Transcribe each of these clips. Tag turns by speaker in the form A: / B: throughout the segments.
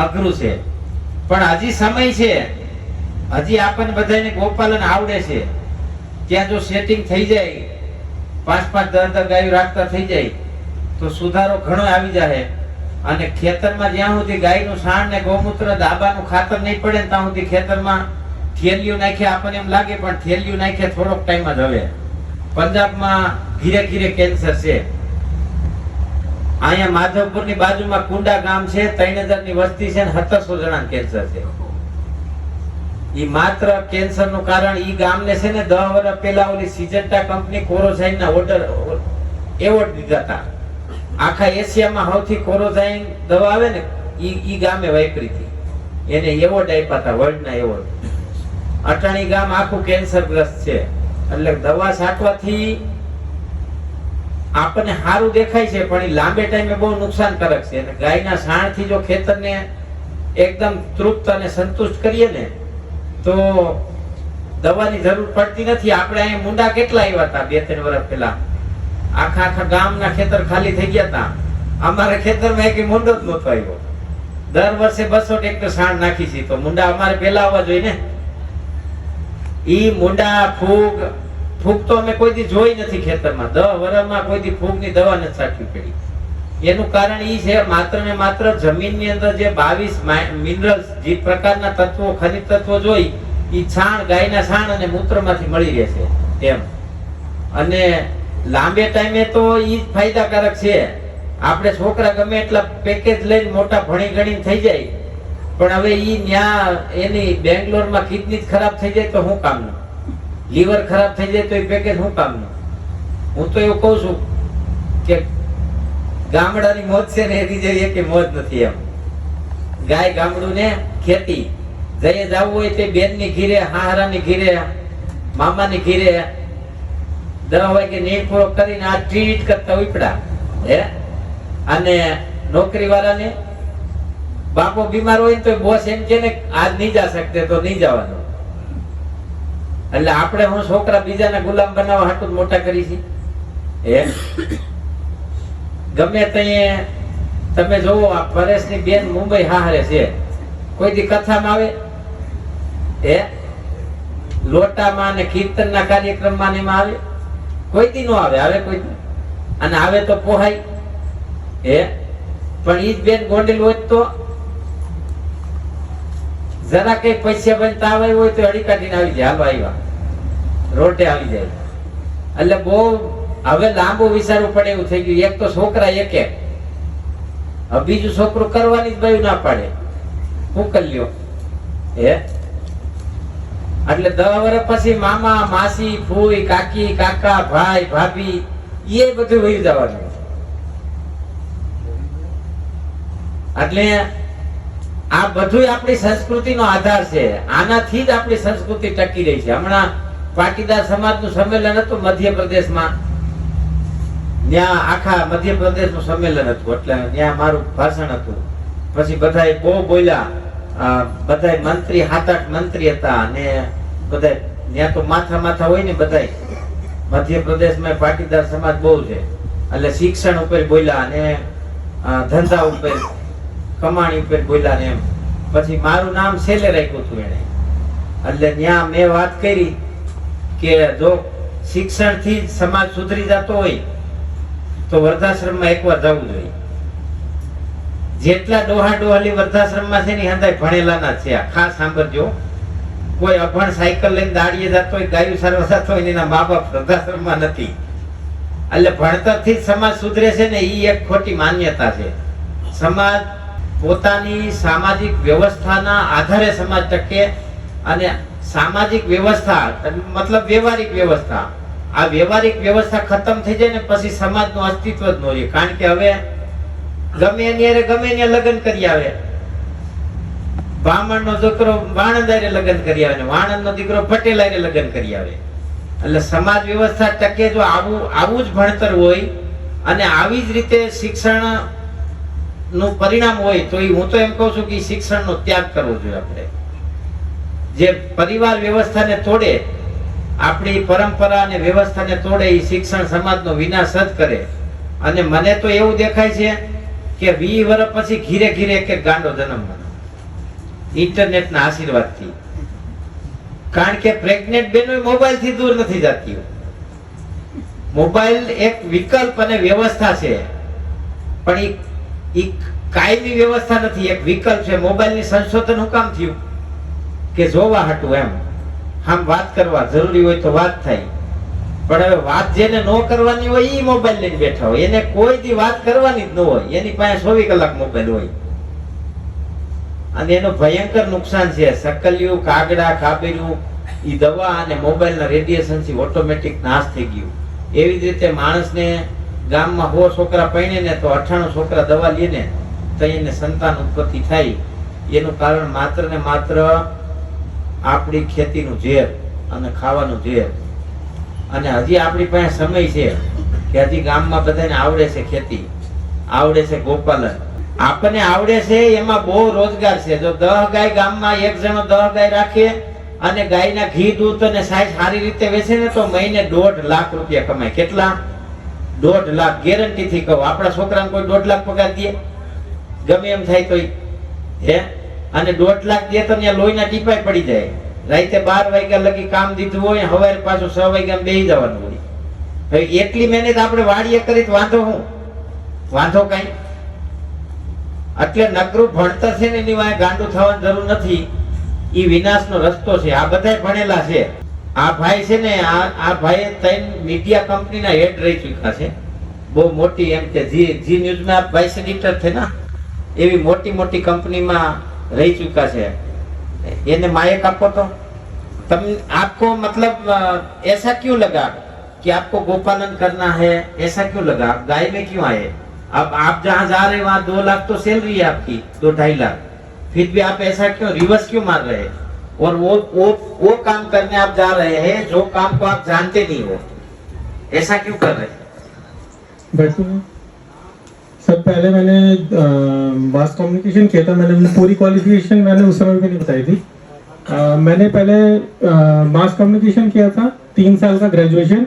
A: અઘરું છે, પણ હજી સમય છે, હજી આપણને બધાને ગોપાલન આવડે છે. ત્યાં જો સેટિંગ થઈ જાય, 5-5 10 ગાયો રાખતા થઈ જાય તો સુધારો ઘણો આવી જાય. અને ખેતરમાં જ્યાં સુધી ગાયનું છાણ ને ગૌમૂત્ર દાબાનું ખાતર નહીં પડે ને ત્યાં સુધી ખેતરમાં થેલીઓ નાખ્યા આપણને એમ લાગે, પણ થેલીઓ નાખ્યા થોડોક ટાઈમ જ. હવે પંજાબમાં ઘીરે ઘીરે કેન્સર છે. અહીંયા માધવપુરની બાજુમાં કુંડા ગામ છે, 3000 ની વસ્તી છે, 1700 જણા કેન્સર છે. ઈ માત્ર કેન્સર નું કારણ ઈ ગામને છે ને 10 વર્ષ પહેલા ઓલી સિજન્ટા કંપની કોરોઝાઇન ના એવોર્ડ દીધા હતા. આખા એશિયામાં સૌથી કોરોઝાઇન દવા આવે ને ઈ ગામે વાપરી હતી, એને એવોર્ડ આપ્યા હતા, વર્લ્ડ ના એવોર્ડ. અટાણી ગામ આખું કેન્સરગ્રસ્ત છે. એટલે દવા છાંટવાથી આપણને સારું દેખાય છે, પણ એ લાંબે ટાઈમે બહુ નુકસાનકારક છે. અને ગાયના છાણથી જો ખેતરને એકદમ તૃપ્ત અને સંતુષ્ટ કરીએ ને તો દવાની જરૂર પડતી નથી. આપણે અહીંયા મુંડા કેટલા આવ્યા હતા 2-3 વર્ષ પહેલા, આખા ગામના ખેતર ખાલી થઈ ગયા હતા. અમારા ખેતરમાં એક મુંડો જ નહોતો આવ્યો. દર વર્ષે 200 ટ્રેક્ટર છાણ નાખી છે, તો મુંડા અમારે પહેલા આવવા જોઈએ ને. ઈ મુંડા ફૂગ તો અમે કોઈ દી જોઈ નથી ખેતરમાં. 10 વર્ષમાં કોઈ દી ફૂગની દવા નથી છાંટવી પડી. એનું કારણ ઈ છે, માત્ર ને માત્ર જમીનની અંદર જે 22 મિનરલ્સ, જે પ્રકારના તત્વો, ખનિજ તત્વો જોઈ, ઈ છાણ, ગાયના છાણ અને મૂત્રમાંથી મળી રહેશે એમ. અને લાંબે ટાઈમે તો ઈ ફાયદાકારક છે. આપણે છોકરા ગમે એટલા પેકેજ લઈને મોટા ભણી ગણીને થઈ જાય, પણ હવે ઈ ન્યા એની બેંગ્લોરમાં કિડની ખરાબ થઈ જાય તો શું કામનું? લીવર ખરાબ થઈ જાય તો એ પેકેજ શું કામનું? હું તો એવું કહું છું કે ગામડાની મોજ છે ને એની જેવી એક મોજ નથી એમ. ગાય, ગામડું ને ખેતી, જઈએ જવું હોય તે બેનની ઘીરે, હાહરાની ઘીરે, મામાની ઘીરે 10 વાગે નીર પૂરો કરીને આ ટ્રીટ કરતા ઉપડા હે. અને નોકરી વાળાને બાપો બીમાર હોય તો બોસ એમ કે ને આજ નહીં જા શકતે તો નહીં જવાનું. એટલે આપણે હું છોકરા બીજાના ગુલામ બનાવવા હાટું મોટા કરી છે હે. ગમે ત્યાં તમે જોવો, આ પરેશની બેન મુંબઈ હારે છે, કોઈ દી કથામાં આવે હે, લોટામાં ને કીર્તનના કાર્યક્રમમાં ને એમાં આવે? કોઈ દી નો આવે. આવે કોઈ દી? અને આવે તો પોહાય હે. પણ ઈ જ બેન ગોંડેલ હોય તો જરા કઈ પૈસા બંધ તાવ આવ્યો હોય તો અડી કાઢીને આવી જાય, હાલો આવ્યા, રોટે આવી જાય. એટલે બહુ હવે લાંબુ વિચારવું પડે એવું થઈ ગયું. એક તો છોકરા એક, હવે બીજું છોકરું કરવાની જ બાયું ના પાડે, શું કરી લ્યો હે. એટલે 10 વર્ષ પછી મામા, માસી, ફૂઈ, કાકી, કાકા, ભાઈ, ભાભી એ બધું વહી જવાનું. એટલે આ બધું આપણી સંસ્કૃતિનો આધાર છે. આનાથી જ આપણી સંસ્કૃતિ ટકી રહી છે. હમણાં પાટીદાર સમાજનું સંમેલન હતું મધ્યપ્રદેશમાં, ત્યાં આખા મધ્યપ્રદેશનું સંમેલન હતું. એટલે ત્યાં મારું ભાષણ હતું. પછી બધાએ બહુ બોલ્યા. બધા મંત્રી, 7-8 મંત્રી હતા, અને બધા ત્યાં તો માથા હોય ને બધા. મધ્યપ્રદેશમાં પાટીદાર સમાજ બહુ છે, એટલે શિક્ષણ ઉપર બોલ્યા અને ધંધા ઉપર, કમાણી ઉપર બોલ્યા ને એમ. પછી મારું નામ છેલ્લે રાખ્યું હતું એને. એટલે ત્યાં મેં વાત કરી કે જો શિક્ષણથી સમાજ સુધરી જતો હોય તો વૃદ્ધાશ્રમમાં એકવાર જવું જોઈએ. જેટલા ડોહા ડોહાલી વૃદ્ધાશ્રમમાં છે ને હંધાય ભણેલાના છે. ખાસ સાંભળજો, કોઈ અભણ સાયકલ લઈને દાડીએ જતો હોય, ગાયું સારવા જતો હોય, એના મા બાપ વૃદ્ધાશ્રમમાં નથી. એટલે ભણતરથી સમાજ સુધરે છે ને, એ એક ખોટી માન્યતા છે. સમાજ પોતાની સામાજિક વ્યવસ્થાના આધારે સમાજ ટકે. અને સામાજિક વ્યવસ્થા મતલબ વ્યવહારિક વ્યવસ્થા, આ વ્યવહારિક વ્યવસ્થા ખતમ થઈ જાય ને પછી સમાજનું અસ્તિત્વ જ ન રહે. કારણ કે હવે ગમે એની લગ્ન કરી આવે, બ્રાહ્મણનો છોકરો વાણંદ હારે લગ્ન કરી આવે, વાણંદનો દીકરો પટેલ હારે લગ્ન કરી આવે. એટલે સમાજ વ્યવસ્થા ટકે જો આવું જ ભણતર હોય અને આવી જ રીતે શિક્ષણ નું પરિણામ હોય તો હું તો એમ કહું છું કે શિક્ષણનો ત્યાગ કરવો જોઈએ. આપણે જે પરિવાર વ્યવસ્થાને તોડે, આપણી પરંપરા અને વ્યવસ્થાને તોડે, એ શિક્ષણ સમાજનો વિનાશ જ કરે. અને મને તો એવું દેખાય છે કે 20 વર્ષ પછી ઘીરે ઘીરે એક ગાંડો જન્મવાનો. ઇન્ટરનેટના આશીર્વાદથી. કારણ કે પ્રેગ્નેન્ટ બહેનો મોબાઈલથી દૂર નથી જતી. મોબાઈલ એક વિકલ્પ અને વ્યવસ્થા છે, પણ એ કાયમી વ્યવસ્થા નથી, એક વિકલ્પ છે. મોબાઈલની સંશોધન હું કામ થયું કે જોવા હાટું, એમ આમ વાત કરવા જરૂરી હોય તો વાત થાય. પણ હવે વાત જેને ન કરવાની હોય એ મોબાઈલ લઈને બેઠા હોય, એને કોઈ દી વાત કરવાની જ ન હોય, એની પાસે 24 કલાક મોબાઈલ હોય. અને એનું ભયંકર નુકસાન છે. સકલિયું, કાગડા, કાબેરું, એ દવા અને મોબાઈલના રેડિયેશન થી ઓટોમેટિક નાશ થઈ ગયું. એવી જ રીતે માણસને ગામમાં 100 છોકરા પરણે ને તો 98 છોકરા દવા લે ને તો એને સંતાન ઉત્પત્તિ થાય. એનું કારણ માત્ર ને માત્ર આપણી ખેતીનું ઝેર અને ખાવાનું ઝેર. અને હજી આપણી પાસે સમય છે કે હજી ગામમાં બધાને આવડે છે ખેતી, આવડે છે ગોપાલન, આપણને આવડે છે, એમાં બહુ રોજગાર છે. જો 10 ગાય ગામમાં એક જણો 10 ગાય રાખે અને ગાયના ઘી, દૂધ અને છાશ સારી રીતે વેચે ને તો મહિને 1.5 લાખ રૂપિયા કમાય. કેટલા? 1.5 લાખ. ગેરંટી થી કહું. આપણા છોકરાને કોઈ 1.5 લાખ પગાર દે? ગમે એમ થાય તો હે? અને 1.5 લાખ દે તો ત્યાં લોહીના ટીપાય પડી જાય. રાતે 12 વાગ્યા લગી કામ દીધું હોય, સવારે પાછું 6 વાગ્યા બેસી જવાનું હોય. હવે એટલી મહેનત આપણે વાડીએ કરી તો વાંધો શું? વાંધો કઈ? એટલે નકરું ભણતર છે ને એની વાંહે ગાંડું થવાની જરૂર નથી. ઈ વિનાશનો રસ્તો છે. આ બધાય ભણેલા છે. આ ભાઈ છે ને, આ ભાઈ 3 મીડિયા કંપનીના હેડ રહી ચૂક્યા છે. બહુ મોટી, એમ કે જી ન્યૂઝમાં આપ વાઇસ એડિટર થે ના, એવી મોટી મોટી કંપનીમાં રહી ચૂક્યા છે. એને मायक आपको तो तम आपको मतलब ऐसा क्यों लगा कि आपको गोपालन करना है? ऐसा क्यों लगा? आप गाय में क्यों आए? अब आप जहाँ जा रहे हैं वहाँ 2 लाख तो सैलरी है आपकी, 2-2.5 लाख, फिर भी आप ऐसा क्यों रिवर्स क्यों मार रहे हैं? और वो काम करने आप जा रहे हैं जो काम को आप जानते नहीं हो, ऐसा क्यों कर रहे हैं?
B: सर पहले मैंने मास कम्युनिकेशन किया था. मैंने पूरी क्वालिफिकेशन मैंने उस समय भी नहीं बताई थी. मैंने पहले मास कम्युनिकेशन किया था, 3 साल का ग्रेजुएशन.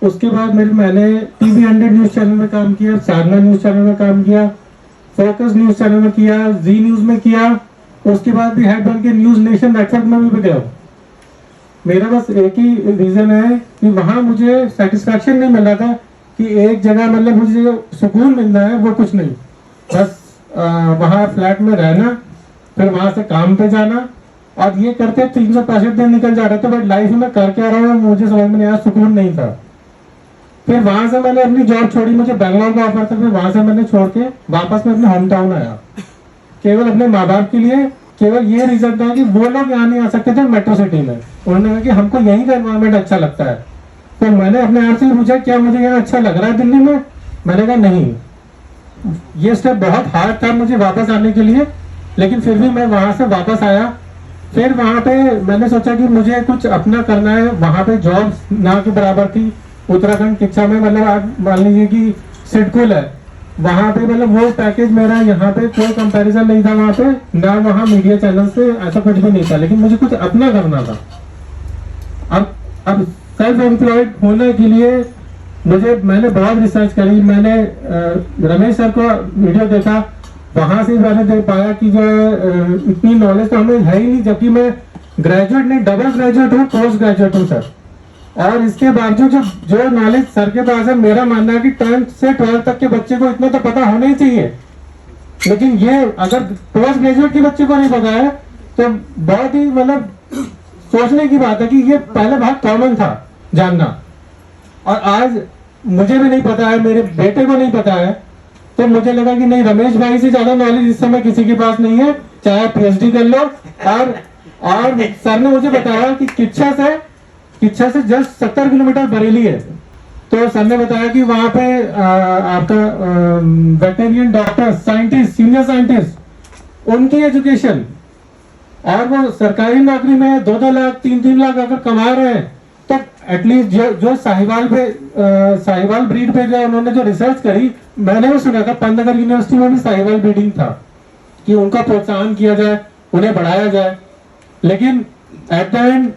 B: उसके बाद मैंने टीवी 100 न्यूज़ चैनल में काम किया, साधना न्यूज़ चैनल में काम किया, फोकस न्यूज़ चैनल में किया, जी न्यूज़ में किया. उसके बाद भी हेड बन के न्यूज़ नेशन नेटवर्क में भी गया. मेरा बस एक ही रीज़न है कि वहाँ मुझे सेटिस्फैक्शन नहीं मिला था कि एक जगह मतलब मुझे जो सुकून मिलना है वो कुछ नहीं. बस वहाँ फ्लैट में रहना, फिर वहाँ से काम पे जाना, और ये करते 365 दिन निकल जा रहे थे. बट लाइफ में कर क्या रहा हूँ मुझे समझ में नहीं आया, सुकून नहीं था. फिर वहाँ से मैंने अपनी जॉब छोड़ी. मुझे बेंगलोर का ऑफर था, फिर वहाँ से मैंने छोड़ के वापस में अपने होम टाउन आया. केवल अपने माँ बाप के लिए. केवल ये रीजन था कि वो लोग यहाँ नहीं आ सकते थे मेट्रो सिटी में. उन्होंने कहा कि हमको यहीं का एनवायरमेंट अच्छा लगता है. तो मैंने अपने आप से पूछा क्या मुझे यहाँ अच्छा लग रहा है दिल्ली में? मैंने कहा नहीं. ये स्टेप बहुत हार्ड था मुझे वापस आने के लिए, लेकिन फिर भी मैं वहाँ से वापस आया. फिर वहाँ पे मैंने सोचा कि मुझे कुछ अपना करना है. वहाँ पे जॉब ना के बराबर थी. उत्तराखंड किच्छा में मतलब आप मान लीजिए कि सिडकुल है, वहाँ पे मतलब वो पैकेज मेरा यहाँ पे कोई कंपैरिजन नहीं था. वहाँ पे ना वहाँ मीडिया चैनल से ऐसा कुछ भी नहीं था, लेकिन मुझे कुछ अपना करना था. अब सेल्फ एम्प्लॉयड होने के लिए मैंने बहुत रिसर्च करी. मैंने रमेश सर को वीडियो देखा, वहां से मैंने देख पाया कि जो इतनी नॉलेज तो हमें है ही नहीं, जबकि मैं ग्रेजुएट नहीं डबल ग्रेजुएट हूँ, पोस्ट ग्रेजुएट हूँ सर. और इसके बावजूद जो नॉलेज सर के पास है, मेरा मानना है कि 10th से 12th तक के बच्चे को इतना तो पता होना ही चाहिए. लेकिन ये अगर पोस्ट ग्रेजुएट के बच्चे को नहीं पता है तो बहुत ही मतलब सोचने की बात है कि ये पहले बहुत कॉमन था जानना. और आज मुझे भी नहीं पता है, मेरे बेटे को नहीं पता है. तो मुझे लगा कि नहीं, रमेश भाई से ज्यादा नॉलेज इस समय किसी के पास नहीं है, चाहे पीएचडी कर लो. और सर ने मुझे बताया कि किच्छा से जस्ट 70 किलोमीटर बरेली है. तो सर ने बताया कि वहाँ पे आपका veterinarian doctor, scientist, senior scientist, उनकी एजुकेशन, और वो सरकारी नौकरी में 2-2 लाख 3-3 लाख अगर कमा रहे हैं, तो एटलीस्ट जो साहिवाल ब्रीड पे जो उन्होंने जो रिसर्च करी, मैंने वो सुना था पंतनगर यूनिवर्सिटी में भी साहिवाल ब्रीडिंग था कि उनका प्रोत्साहन किया जाए, उन्हें बढ़ाया जाए. लेकिन एट द एंड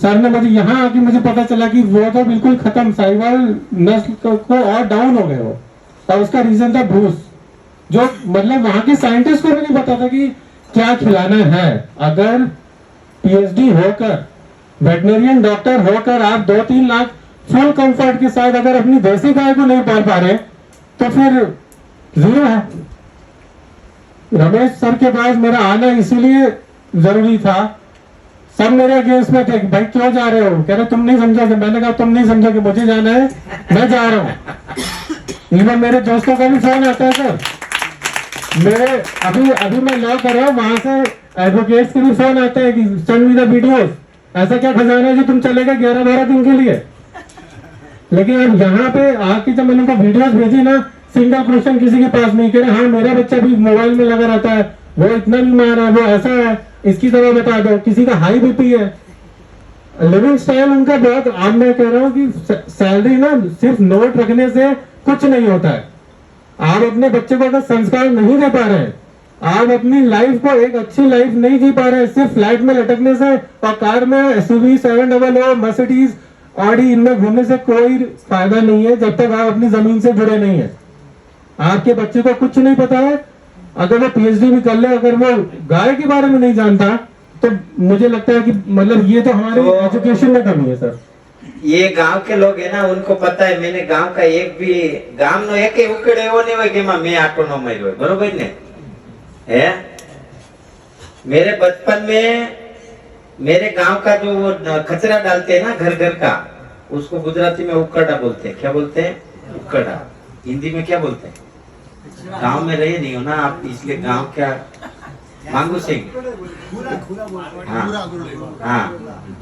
B: सर ने मुझे यहाँ आके मुझे पता चला कि वो तो बिल्कुल खत्म, साहिवाल नस्ल को और डाउन हो गए वो. और उसका रीजन था भूस. जो मतलब वहाँ के साइंटिस्ट को भी नहीं पता था कि क्या खिलाना है। अगर पीएचडी होकर, वेटनरियन डॉक्टर होकर आप 2-3 लाख फुल कंफर्ट के साथ अगर अपनी देसी गाय को नहीं पाल पा रहे तो फिर जीरो है। रमेश सर के पास मेरा आना इसीलिए जरूरी था। सब मेरे अगेंस्ट में थे कि भाई क्यों जा रहे हो, कह रहे तुम नहीं समझा। मैंने कहा तुम नहीं समझा कि मुझे जाना है, मैं जा रहा हूँ। इवन मेरे दोस्तों का भी फोन आता है सर, मेरे अभी मैं लॉ कर रहा हूँ, वहां से एडवोकेट्स के भी फोन आते हैं कि सेंड मी द वीडियोस, ऐसा क्या खजाना है कि तुम चलेगा 11-12 दिन के लिए। लेकिन अब यहाँ पे आके जब मैंने उनको वीडियोस भेजी ना, सिंगल क्वेश्चन किसी के पास नहीं, कह रहे हाँ मेरा बच्चा भी मोबाइल में लगा रहता है, वो इतना बीमार है, वो ऐसा है, इसकी दवा बता दो। किसी का हाई बीपी है, लिविंग स्टाइल उनका बहुत। अब मैं कह रहा हूँ कि सैलरी ना सिर्फ नोट रखने से कुछ नहीं होता है। आप अपने बच्चे को अगर संस्कार नहीं दे पा रहे हैं, आप अपनी लाइफ को एक अच्छी लाइफ नहीं जी पा रहे हैं सिर्फ फ्लाइट में लटकने से और कार में SUV 700 मर्सिडीज ऑडी इनमें घूमने से कोई फायदा नहीं है जब तक आप अपनी जमीन से जुड़े नहीं है। आपके बच्चे को कुछ नहीं पता है, अगर वो PhD भी कर ले, अगर वो गाय के बारे में नहीं जानता तो मुझे लगता है कि मतलब ये तो हमारे एजुकेशन में कमी है सर।
A: ये गांव के लोग है ना, उनको पता है। मैंने गांव का एक भी गांव नो एक उकड़े एवो नहीं હોય કે मैं आटो नो मर्यो હોય, बरोबर ने है। मेरे बचपन में मेरे गांव का जो वो कचरा डालते हैं ना घर घर का, उसको गुजराती में उकड़ा बोलते हैं। क्या बोलते हैं? उकड़ा। हिंदी में क्या बोलते हैं? गांव में रहे नहीं हो ना आप, इसलिए गांव क्या मांगू सिंह। हाँ,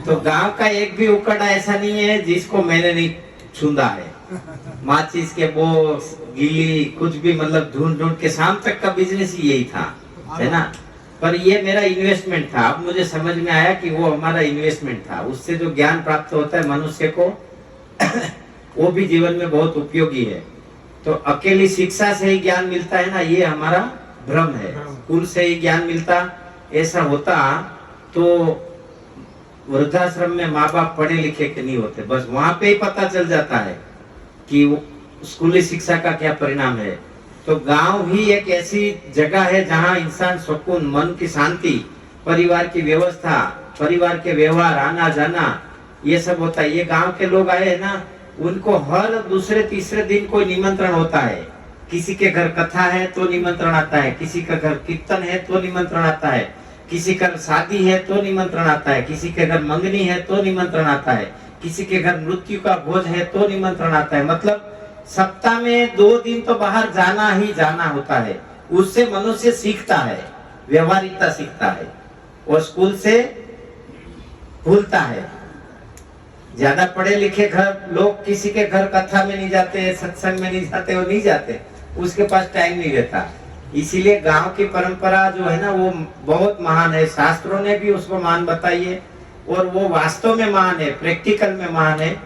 A: तो गांव का एक भी उकड़ा ऐसा नहीं है जिसको मैंने नहीं छूंदा है। माचिस के बॉक्स, गिल्ली, कुछ भी मतलब ढूंढ ढूंढ के शाम तक का बिजनेस ही यही था, है ना। पर ये मेरा इन्वेस्टमेंट था। अब मुझे समझ में आया कि वो हमारा इन्वेस्टमेंट था। उससे जो ज्ञान प्राप्त होता है मनुष्य को वो भी जीवन में बहुत उपयोगी है। तो अकेली शिक्षा से ही ज्ञान मिलता है ना, ये हमारा भ्रम है। स्कूल से ही ज्ञान मिलता, ऐसा होता तो वृद्धाश्रम में माँ बाप पढ़े लिखे के नहीं होते। बस वहां पे ही पता चल जाता है कि स्कूली शिक्षा का क्या परिणाम है। तो गांव भी एक ऐसी जगह है जहां इंसान सुकून, मन की शांति, परिवार की व्यवस्था, परिवार के व्यवहार, आना जाना, ये सब होता है। ये गांव के लोग आए हैं ना, उनको हर दूसरे तीसरे दिन कोई निमंत्रण होता है। किसी के घर कथा है तो निमंत्रण आता है, किसी का घर कीर्तन है तो निमंत्रण आता है, किसी का शादी है तो निमंत्रण आता है, किसी के घर मंगनी है तो निमंत्रण आता है, किसी के घर मृत्यु का भोज है तो निमंत्रण आता है। मतलब सप्ताह में 2 दिन तो बाहर जाना ही जाना होता है। उससे मनुष्य सीखता है, व्यवहारिकता सीखता है, और स्कूल से भूलता है। ज्यादा पढ़े लिखे घर लोग किसी के घर कथा में नहीं जाते, सत्संग में नहीं जाते, वो नहीं जाते, उसके पास टाइम नहीं रहता। इसीलिए गांव की परंपरा जो है ना वो बहुत महान है। शास्त्रों ने भी उसको महान बताई है और वो वास्तव में महान है, प्रैक्टिकल में महान है।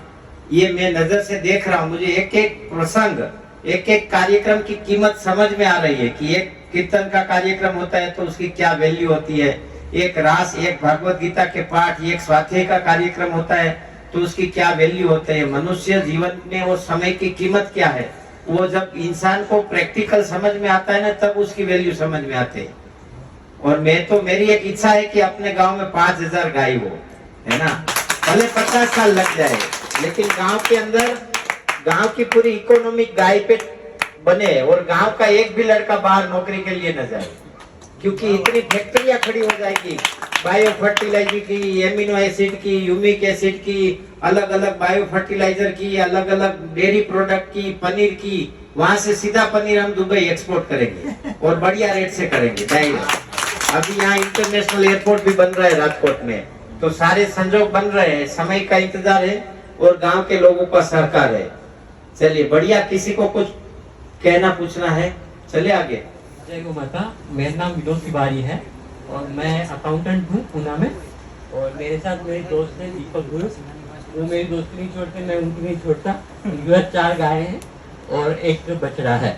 A: ये मैं नजर से देख रहा हूँ। मुझे एक एक प्रसंग, एक एक कार्यक्रम की कीमत समझ में आ रही है कि एक कीर्तन का कार्यक्रम होता है तो उसकी क्या वैल्यू होती है, एक रास, एक भगवत गीता के पाठ, एक स्वाध्याय का कार्यक्रम होता है तो उसकी क्या वैल्यू होते हैं। मनुष्य जीवन में वो समय की कीमत क्या है, वो जब इंसान को प्रैक्टिकल समझ में आता है ना, तब उसकी वैल्यू समझ में आती है। और मेरी एक इच्छा है कि अपने गांव में 5000 गाय हो, है ना। भले 50 साल लग जाए, लेकिन गांव के अंदर गांव की पूरी इकोनॉमिक गाय पे बने और गांव का एक भी लड़का बाहर नौकरी के लिए न जाए। क्योंकि इतनी फैक्ट्रियां खड़ी हो जाएगी बायो फर्टिलाइजर की, एमिनो एसिड की, यूमिक एसिड की, अलग अलग बायो फर्टिलाइजर की, अलग अलग डेयरी प्रोडक्ट की, पनीर की। वहां से सीधा पनीर हम दुबई एक्सपोर्ट करेंगे और बढ़िया रेट से करेंगे डायरेक्ट। अभी यहाँ इंटरनेशनल एयरपोर्ट भी बन रहा है राजकोट में, तो सारे संजोग बन रहे हैं। समय का इंतजार है और गांव के लोगों का सहकार है। चलिए बढ़िया, किसी को कुछ कहना पूछना है, चलिए आगे।
C: जय गौ माता। मेरा नाम विनोद तिवारी है और मैं अकाउंटेंट हूँ पूना में। और मेरे साथ मेरे दोस्त है दीपक गुरु, वो मेरी दोस्ती नहीं छोड़ते, मैं उनकी नहीं छोड़ता। उनके पास 4 गाय हैं और एक बछड़ा है।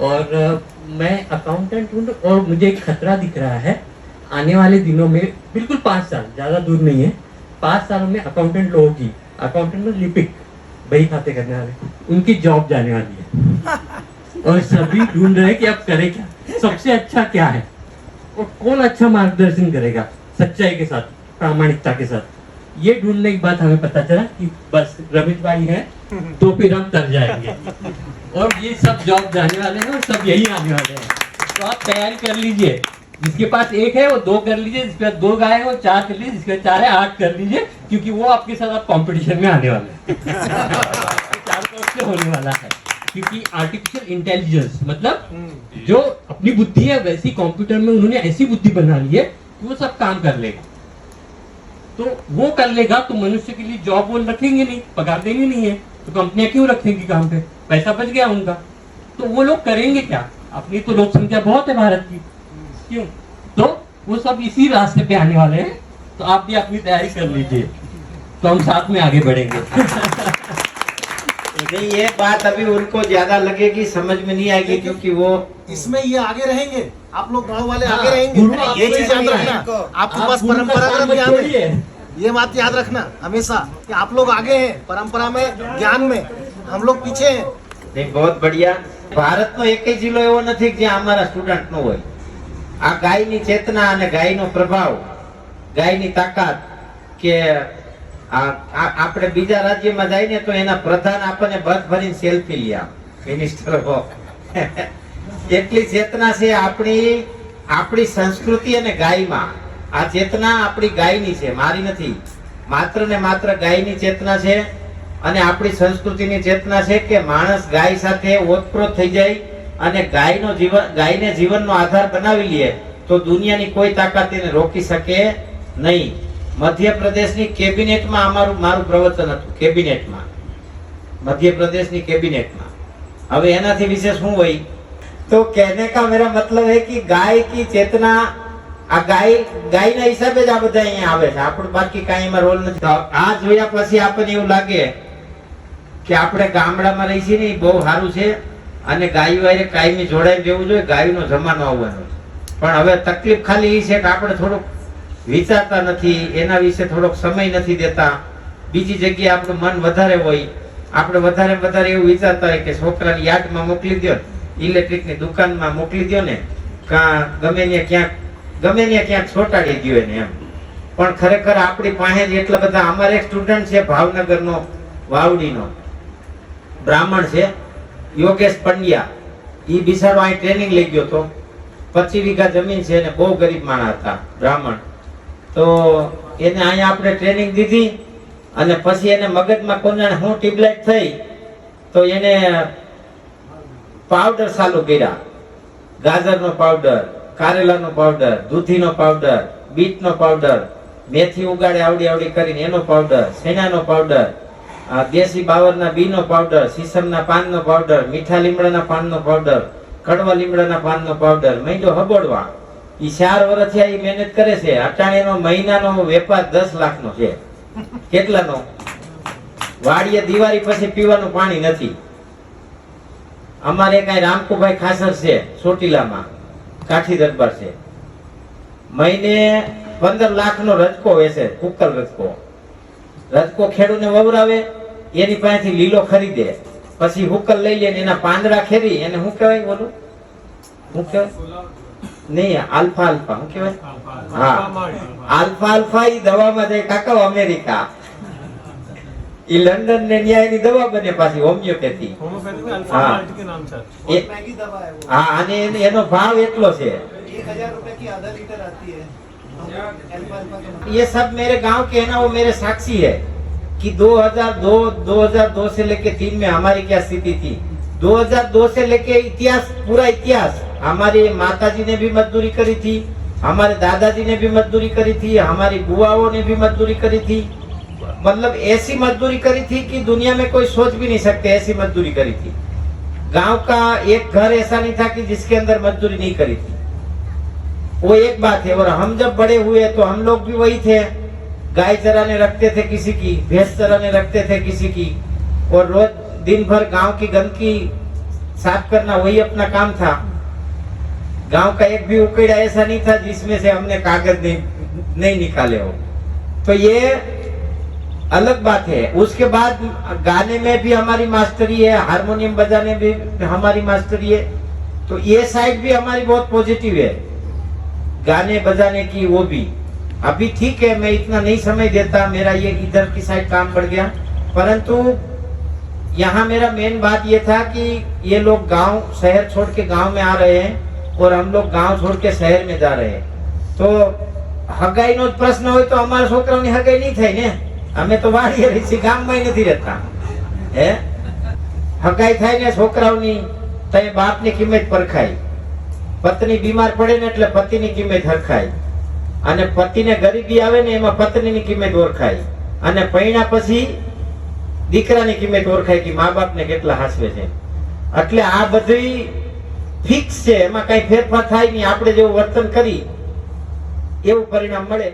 C: और मैं अकाउंटेंट हूँ और मुझे एक खतरा दिख रहा है आने वाले दिनों में। बिल्कुल 5 साल, ज़्यादा दूर नहीं है, 5 सालों में अकाउंटेंट लोगों की, अकाउंटेंट में लिपिक, बही खाते करने वाले, उनकी जॉब जाने वाली है। और सभी ढूंढ रहे हैं कि अब करें क्या, सबसे अच्छा क्या है। और कौन अच्छा मार्गदर्शन करेगा सच्चाई के साथ, प्रामाणिकता के साथ। ये ढूंढने के बाद हमें पता चला कि बस रमेश भाई हैं तो फिर हम तर जाएंगे। और ये सब जॉब जाने वाले हैं और सब यही आने वाले हैं। तो आप तैयारी कर लीजिए, जिसके पास एक है वो 2 कर लीजिए, जिसके पास 2 गाय है वो 4 कर लीजिए, जिसके पास 4 है 8 कर लीजिए, क्योंकि वो आपके साथ आप कंपटीशन में आने वाले हैं। 4 का उससे होने वाला है, क्योंकि आर्टिफिशियल इंटेलिजेंस मतलब जो अपनी बुद्धि है वैसी कंप्यूटर में उन्होंने ऐसी बुद्धि बना ली है कि वो सब काम कर लेगा। तो वो कर लेगा तो मनुष्य के लिए जॉब वो रखेंगे नहीं, पगार देंगे नहीं है, तो कंपनियां क्यों रखेंगी काम पे, पैसा बच गया उनका। तो वो लोग करेंगे क्या, अपनी तो लोक संख्या बहुत है भारत की, क्यों, तो वो सब इसी रास्ते पे आने वाले हैं। तो आप भी अपनी तैयारी कर लीजिए, तो हम साथ में आगे बढ़ेंगे।
A: नहीं, ये बात अभी उनको ज्यादा लगेगी, समझ में नहीं आएगी, क्योंकि वो
D: इसमें ये आगे रहेंगे, आप लोग गांव वाले आगे रहेंगे।
C: गुरु आपको
D: ये चीज याद
C: नहीं
D: रखना,
C: है।
D: आपके
C: आप
D: पास
C: गुरु का
D: परंपरागत
C: काम मत
D: ज्ञान है।
C: छोड़िए।
D: ये बात याद रखना हमेशा कि आप लोग आगे हैं परंपरा में, ज्ञान में, हम लोग पीछे हैं।
A: नहीं, बहुत बढ़िया। ભારતનો એક જિલ્લો એવો નથી કે જ્યાં અમારા સ્ટુડન્ટ ન હોય। આ ગાયની ચેતના અને ગાયનો પ્રભાવ, ગાયની તાકાત કે આપણે બીજા રાજ્યમાં જઈને તો એના પ્રધાન આપણને બસ ભરીને સેલ્ફી લે, મિનિસ્ટર હો। એટલી ચેતના છે આપણી સંસ્કૃતિ અને ગાયમાં। આ ચેતના આપણી ગાયની છે, મારી નથી। માત્ર ને માત્ર ગાયની ચેતના છે અને આપણી સંસ્કૃતિની ચેતના છે કે માણસ ગાય સાથે ઓતપ્રોત થઈ જાય અને ગાયને જીવનનો આધાર બનાવી લે તો દુનિયાની કોઈ તાકાત એને રોકી શકે નહીં। મધ્યપ્રદેશની કેબિનેટમાં મારું પ્રવચન હતું, કેબિનેટમાં, મધ્યપ્રદેશની કેબિનેટમાં। હવે એનાથી વિશેષ શું હોય? तो कहने का मेरा मतलब है कि गाय की चेतना, आ गायना हिसाबे ज आ બધા અહીંયા આવે છે, આપણો બાકી કાંઈ એમાં રોલ નથી। આ જોયા પછી આપણને એવું લાગે કે આપણે ગામડામાં રહી છીએ ને એ બહુ સારું છે અને ગાયો હારે કાયમી જોડાઈ રહેવું જોઈએ, ગાયનો જમાનો આવવાનો છે। પણ હવે તકલીફ ખાલી એ છે કે આપણે થોડુંક વિચારતા નથી, એના વિશે થોડોક સમય નથી દેતા। બીજી જગ્યાએ આપણું મન વધારે હોય, આપણે વધારે એવું વિચારતા હોય કે છોકરાને યાર્ડમાં મોકલી દો, ઇલેક્ટ્રિકની દુકાનમાં મોકલી દો ને, ગમે ને ક્યાંક છોટાડી દો એને એમ। પણ ખરેખર આપણી પાસે જ એટલા બધા, અમારે એક સ્ટુડન્ટ છે ભાવનગરનો, વાવડીનો બ્રાહ્મણ છે, યોગેશ પંડ્યા। ઈ બિચારો અહીં ટ્રેનિંગ લઈ ગયો તો, 25 વીઘા જમીન છે અને બહુ ગરીબ માણસ હતા, બ્રાહ્મણ। તો એને અહીંયા આપણે ટ્રેનિંગ દીધી અને પછી એને મગજમાં કોને હું ટ્યુબલાઇટ થઈ તો એને પાવડર ચાલુ કર્યા, ગાજરનો પાવડર, કારેલાનો પાવડર, દૂધીનો પાવડર, બીટનો પાવડર, મેથી ઉગાડે આવડી કરીને એનો પાવડર, શેણાનો પાવડર, દેશી બાવરના બીનો પાવડર, સીસમના પાનનો પાવડર, મીઠા લીમડાના પાનનો પાવડર, કડવા લીમડાના પાનનો પાવડર, મહિનો હબોડવા। ઈ 4 વર્ષથી આ મહેનત કરે છે। અટાણેનો મહિનાનો વેપાર 10 લાખનો છે। કેટલાનો? વાડીએ દિવાળી પછી પીવાનું પાણી નથી। અમારે કઈ રામકુભાઈ ખાસર છે ચોટીલામાં, કાઠી દરબાર છે, મહિને 15 લાખનો રજકો વેચે, કુકલ રજકો ખેડૂને વવરાવે, એની પાસેથી લીલો ખરીદે, પછી હુકલ લઈ લે, એના પાંદડા ખેરી, એને શું કહેવાય બોલું, શું કહેવાય? નહીં, આલ્ફા શું કહેવાય? હા, આલ્ફા ઈ દવામાં જાય કાકા અમેરિકા, ઈ લંડન ને ન્યાયની દવા બને પાછી હોમિયોપેથી। હા, અને એનો ભાવ એટલો છે।
D: 1000 रुपए की आधा लीटर आती है।
A: ये सब मेरे गांव के है ना, वो मेरे साक्षी है कि 2002 से लेके 3 में हमारी क्या स्थिति थी। 2002 से लेके इतिहास, पूरा इतिहास, हमारी माताजी ने भी मजदूरी करी थी, हमारे दादाजी ने भी मजदूरी करी थी, हमारी बुआओं ने भी मजदूरी करी थी। मतलब ऐसी मजदूरी करी थी कि दुनिया में कोई सोच भी नहीं सकते, ऐसी मजदूरी करी थी। गांव का एक घर ऐसा नहीं था कि जिसके अंदर मजदूरी नहीं करी थी, वो एक बात है। और हम जब बड़े हुए तो हम लोग भी वही थे, गाय चराने रखते थे किसी की, भैंस चराने रखते थे किसी की, और रोज दिन भर गांव की गंदगी साफ करना वही अपना काम था। गांव का एक भी उकेड़ा ऐसा नहीं था जिसमें से हमने कागज नहीं निकाले हो। तो ये अलग बात है। उसके बाद गाने में भी हमारी मास्टरी है, हारमोनियम बजाने भी हमारी मास्टरी है। तो ये साइड भी हमारी बहुत पॉजिटिव है। गाने बजाने की वो भी। अभी ठीक है, मैं इतना नहीं समय देता, मेरा ये इधर की साइड काम बढ़ गया, परंतु यहाँ मेरा मेन बात ये था कि ये लोग गांव शहर छोड़ के गांव में आ रहे हैं और हम लोग गांव छोड़ के शहर में जा रहे हैं। तो हगाई नो प्रश्न हो तो हमारा छोकराओनी हगाई नहीं થાય ને, અમે તો વાડીએ રહી છીએ, ગામમાં નથી રહેતા હે। હગાઈ થાય ને છોકરાઓની તો એ બાપની કિંમત પરખાય, પત્ની બીમાર પડે ને એટલે પતિની કિંમત હરખાય, અને પતિને ગરીબી આવે ને એમાં પત્નીની કિંમત ઓળખાય, અને પૈણા પછી દીકરાની કિંમત ઓળખાય કે મા બાપને કેટલા હાસવે છે। એટલે આ બધું ફિક્સ છે, એમાં કઈ ફેરફાર થાય નહીં, આપણે જેવું વર્તન કરી એવું પરિણામ મળે।